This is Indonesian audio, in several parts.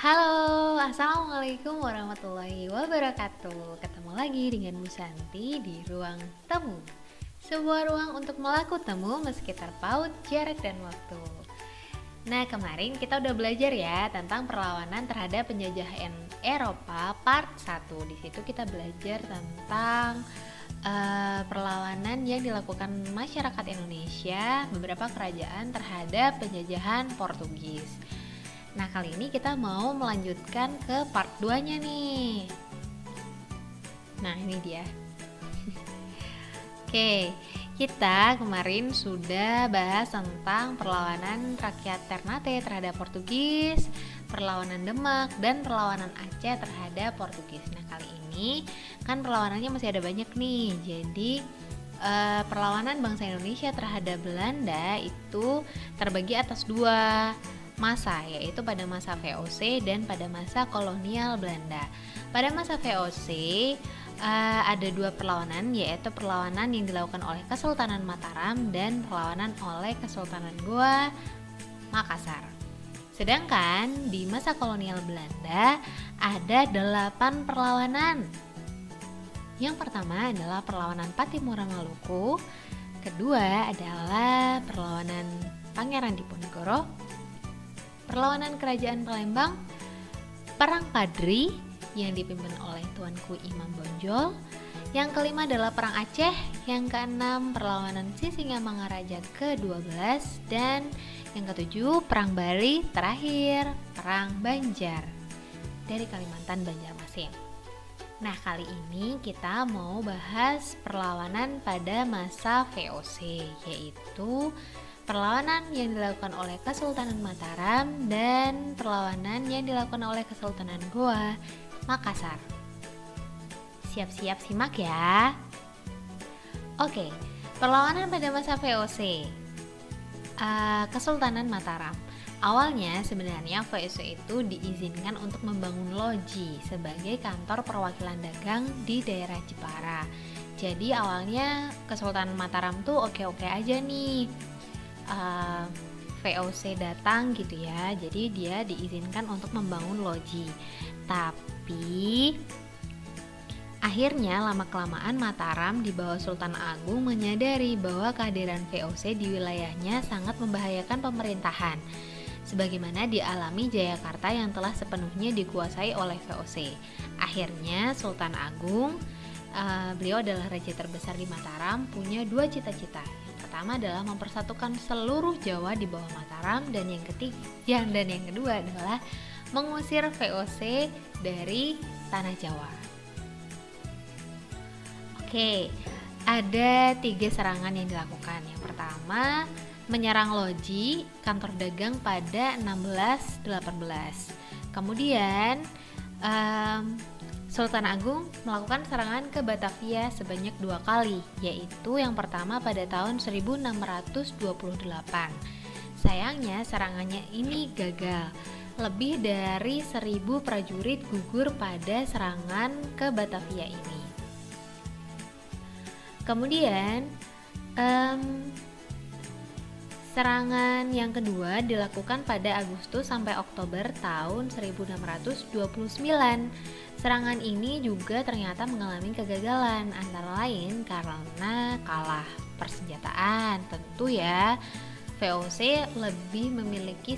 Halo, assalamualaikum warahmatullahi wabarakatuh. Ketemu lagi dengan Bu Santi di ruang temu. Sebuah ruang untuk melakukan temu meski terpaut jarak dan waktu. Nah, kemarin kita udah belajar ya tentang perlawanan terhadap penjajahan Eropa part 1. Di situ kita belajar tentang perlawanan yang dilakukan masyarakat Indonesia, beberapa kerajaan terhadap penjajahan Portugis. Nah, kali ini kita mau melanjutkan ke part 2-nya nih. Nah, ini dia. Oke, kita kemarin sudah bahas tentang perlawanan rakyat Ternate terhadap Portugis, perlawanan Demak, dan perlawanan Aceh terhadap Portugis. Nah, kali ini kan perlawanannya masih ada banyak nih. Jadi perlawanan bangsa Indonesia terhadap Belanda itu terbagi atas dua masa, yaitu pada masa VOC dan pada masa kolonial Belanda. Pada masa VOC ada dua perlawanan, yaitu perlawanan yang dilakukan oleh Kesultanan Mataram dan perlawanan oleh Kesultanan Goa Makassar. Sedangkan di masa kolonial Belanda ada 8 perlawanan. Yang pertama adalah perlawanan Pattimura Maluku, kedua adalah perlawanan Pangeran Diponegoro, perlawanan Kerajaan Palembang, Perang Padri yang dipimpin oleh Tuanku Imam Bonjol, yang kelima adalah Perang Aceh, yang keenam perlawanan Sisingamangaraja ke-12, dan yang ketujuh Perang Bali, terakhir Perang Banjar dari Kalimantan Banjarmasin. Nah, kali ini kita mau bahas perlawanan pada masa VOC, yaitu perlawanan yang dilakukan oleh Kesultanan Mataram dan perlawanan yang dilakukan oleh Kesultanan Goa Makassar. Siap-siap simak ya. Oke, perlawanan pada masa VOC. Kesultanan Mataram. Awalnya sebenarnya VOC itu diizinkan untuk membangun loji sebagai kantor perwakilan dagang di daerah Jepara. Jadi awalnya Kesultanan Mataram tuh oke-oke aja nih. VOC datang gitu ya, jadi dia diizinkan untuk membangun loji. Tapi akhirnya lama-kelamaan Mataram di bawah Sultan Agung menyadari bahwa kehadiran VOC di wilayahnya sangat membahayakan pemerintahan, sebagaimana dialami Jayakarta yang telah sepenuhnya dikuasai oleh VOC. Akhirnya Sultan Agung, beliau adalah raja terbesar di Mataram, punya dua cita-cita. Pertama adalah mempersatukan seluruh Jawa di bawah Mataram, dan yang kedua adalah mengusir VOC dari tanah Jawa. Oke, ada 3 serangan yang dilakukan. Yang pertama, menyerang loji kantor dagang pada 1618. Kemudian Sultan Agung melakukan serangan ke Batavia sebanyak 2 kali, yaitu yang pertama pada tahun 1628. Sayangnya serangannya ini gagal. Lebih dari 1000 prajurit gugur pada serangan ke Batavia ini. Kemudian serangan yang kedua dilakukan pada Agustus sampai Oktober tahun 1629. Serangan ini juga ternyata mengalami kegagalan, antara lain karena kalah persenjataan. Tentu ya, VOC lebih memiliki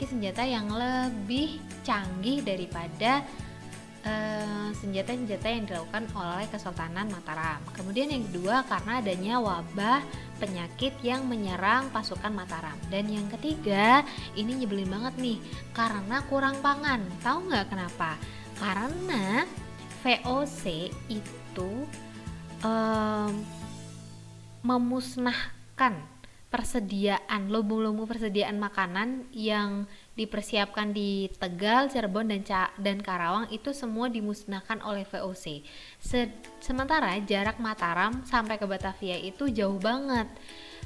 senjata yang lebih canggih daripada senjata-senjata yang dilakukan oleh Kesultanan Mataram. Kemudian yang kedua karena adanya wabah penyakit yang menyerang pasukan Mataram. Dan yang ketiga, ini nyebelin banget nih, karena kurang pangan. Tahu nggak kenapa? Karena VOC itu memusnahkan lubung-lubung persediaan makanan yang dipersiapkan di Tegal, Cirebon, dan Karawang, itu semua dimusnahkan oleh VOC. Sementara jarak Mataram sampai ke Batavia itu jauh banget.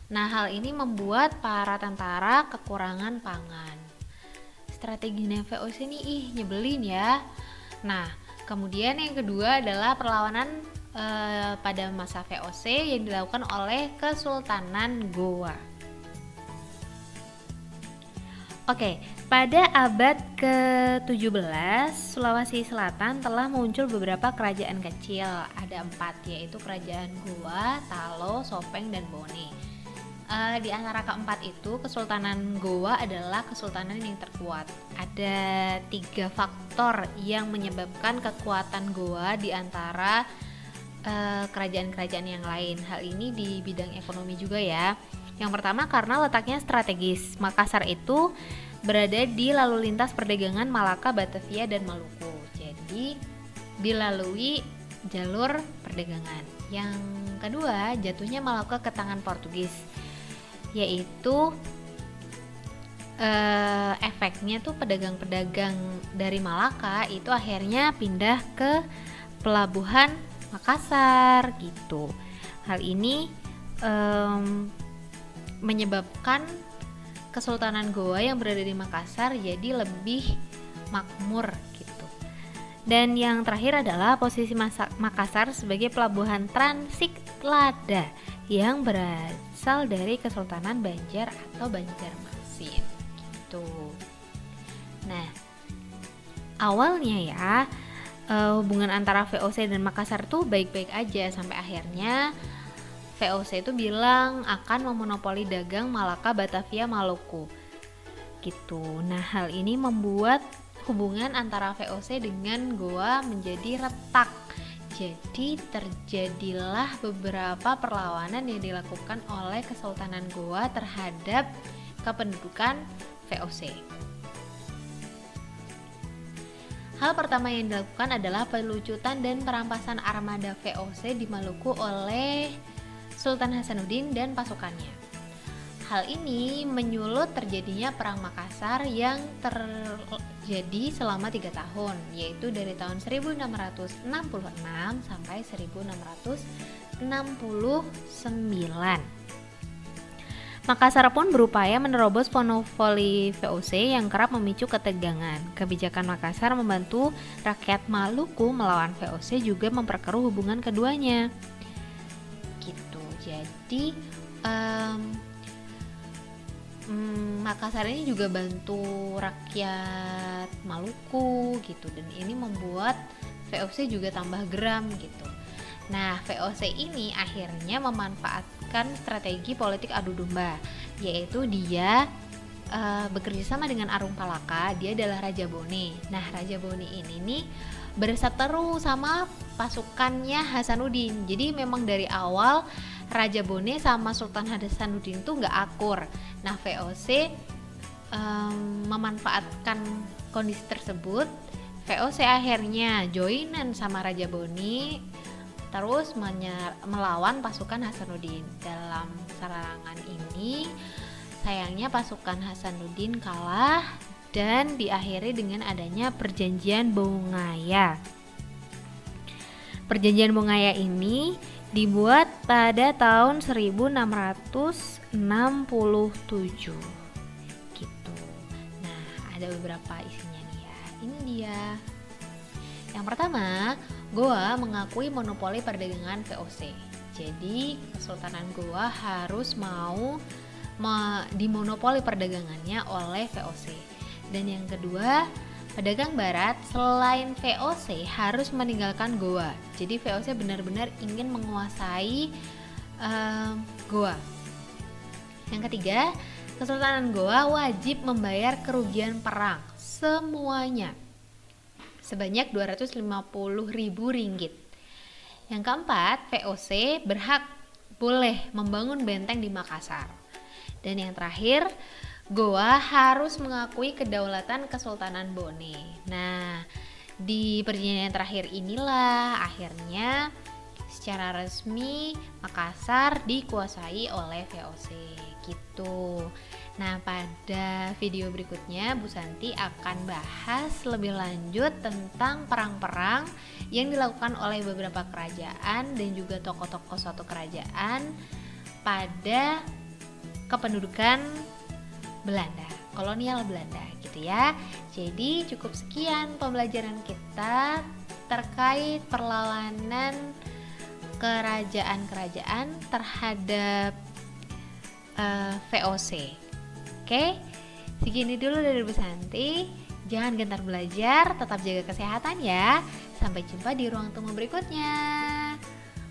Nah, hal ini membuat para tentara kekurangan pangan. Strateginya VOC ini nyebelin ya. Nah, kemudian yang kedua adalah perlawanan pada masa VOC yang dilakukan oleh Kesultanan Goa. Oke, pada abad ke-17, Sulawesi Selatan telah muncul beberapa kerajaan kecil. Ada 4, yaitu Kerajaan Goa, Talo, Sopeng, dan Bone. Di antara keempat itu, Kesultanan Goa adalah kesultanan yang terkuat. Ada 3 faktor yang menyebabkan kekuatan Goa di antara kerajaan-kerajaan yang lain. Hal ini di bidang ekonomi juga ya. Yang pertama karena letaknya strategis. Makassar itu berada di lalu lintas perdagangan Malaka, Batavia, dan Maluku. Jadi dilalui jalur perdagangan. Yang kedua, jatuhnya Malaka ke tangan Portugis, yaitu efeknya tuh pedagang-pedagang dari Malaka itu akhirnya pindah ke pelabuhan Makassar gitu. Hal ini menyebabkan Kesultanan Goa yang berada di Makassar jadi lebih makmur gitu. Dan yang terakhir adalah posisi Makassar sebagai pelabuhan transit lada yang berasal dari Kesultanan Banjar atau Banjarmasin gitu. Nah, awalnya ya hubungan antara VOC dan Makassar tuh baik-baik aja sampai akhirnya VOC itu bilang akan memonopoli dagang Malaka, Batavia, Maluku gitu. Nah, hal ini membuat hubungan antara VOC dengan Goa menjadi retak. Jadi terjadilah beberapa perlawanan yang dilakukan oleh Kesultanan Goa terhadap kependudukan VOC. Hal pertama yang dilakukan adalah pelucutan dan perampasan armada VOC di Maluku oleh Sultan Hasanuddin dan pasukannya. Hal ini menyulut terjadinya Perang Makassar yang terjadi selama 3 tahun, yaitu dari tahun 1666 sampai 1669. Makassar pun berupaya menerobos monopoli VOC yang kerap memicu ketegangan. Kebijakan Makassar membantu rakyat Maluku melawan VOC juga memperkeruh hubungan keduanya. Gitu. Jadi Makassar ini juga bantu rakyat Maluku gitu, dan ini membuat VOC juga tambah geram gitu. Nah, VOC ini akhirnya memanfaatkan strategi politik adu domba, yaitu dia bekerja sama dengan Arung Palaka. Dia adalah Raja Bone. Nah, Raja Bone ini nih berseteru sama pasukannya Hasanuddin. Jadi memang dari awal Raja Bone sama Sultan Hasanuddin tuh nggak akur. Nah, VOC memanfaatkan kondisi tersebut. VOC akhirnya joinan sama Raja Bone, terus melawan pasukan Hasanuddin. Dalam serangan ini sayangnya pasukan Hasanuddin kalah dan diakhiri dengan adanya Perjanjian Bongaya. Perjanjian Bongaya ini dibuat pada tahun 1667 gitu. Nah, ada beberapa isinya nih ya. Ini dia. Yang pertama, Goa mengakui monopoli perdagangan VOC. Jadi, Kesultanan Goa harus mau dimonopoli perdagangannya oleh VOC. Dan yang kedua, pedagang barat selain VOC harus meninggalkan Goa. Jadi VOC benar-benar ingin menguasai Goa. Yang ketiga, Kesultanan Goa wajib membayar kerugian perang semuanya sebanyak 250.000 ringgit. Yang keempat, VOC boleh membangun benteng di Makassar. Dan yang terakhir, Goa harus mengakui kedaulatan Kesultanan Bone. Nah, di perjanjian terakhir inilah akhirnya secara resmi Makassar dikuasai oleh VOC gitu. Nah, pada video berikutnya Bu Santi akan bahas lebih lanjut tentang perang-perang yang dilakukan oleh beberapa kerajaan dan juga tokoh-tokoh suatu kerajaan pada kependudukan Belanda, kolonial Belanda gitu ya. Jadi cukup sekian pembelajaran kita terkait perlawanan kerajaan-kerajaan terhadap VOC. Oke, Segini dulu dari Bu Santi. Jangan gentar belajar, tetap jaga kesehatan ya. Sampai jumpa di ruang temu berikutnya.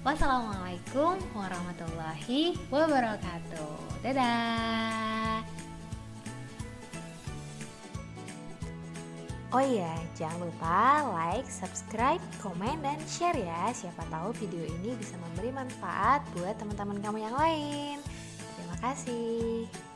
Wassalamualaikum warahmatullahi wabarakatuh. Dadah. Oh iya, jangan lupa like, subscribe, komen, dan share ya. Siapa tahu video ini bisa memberi manfaat buat teman-teman kamu yang lain. Terima kasih.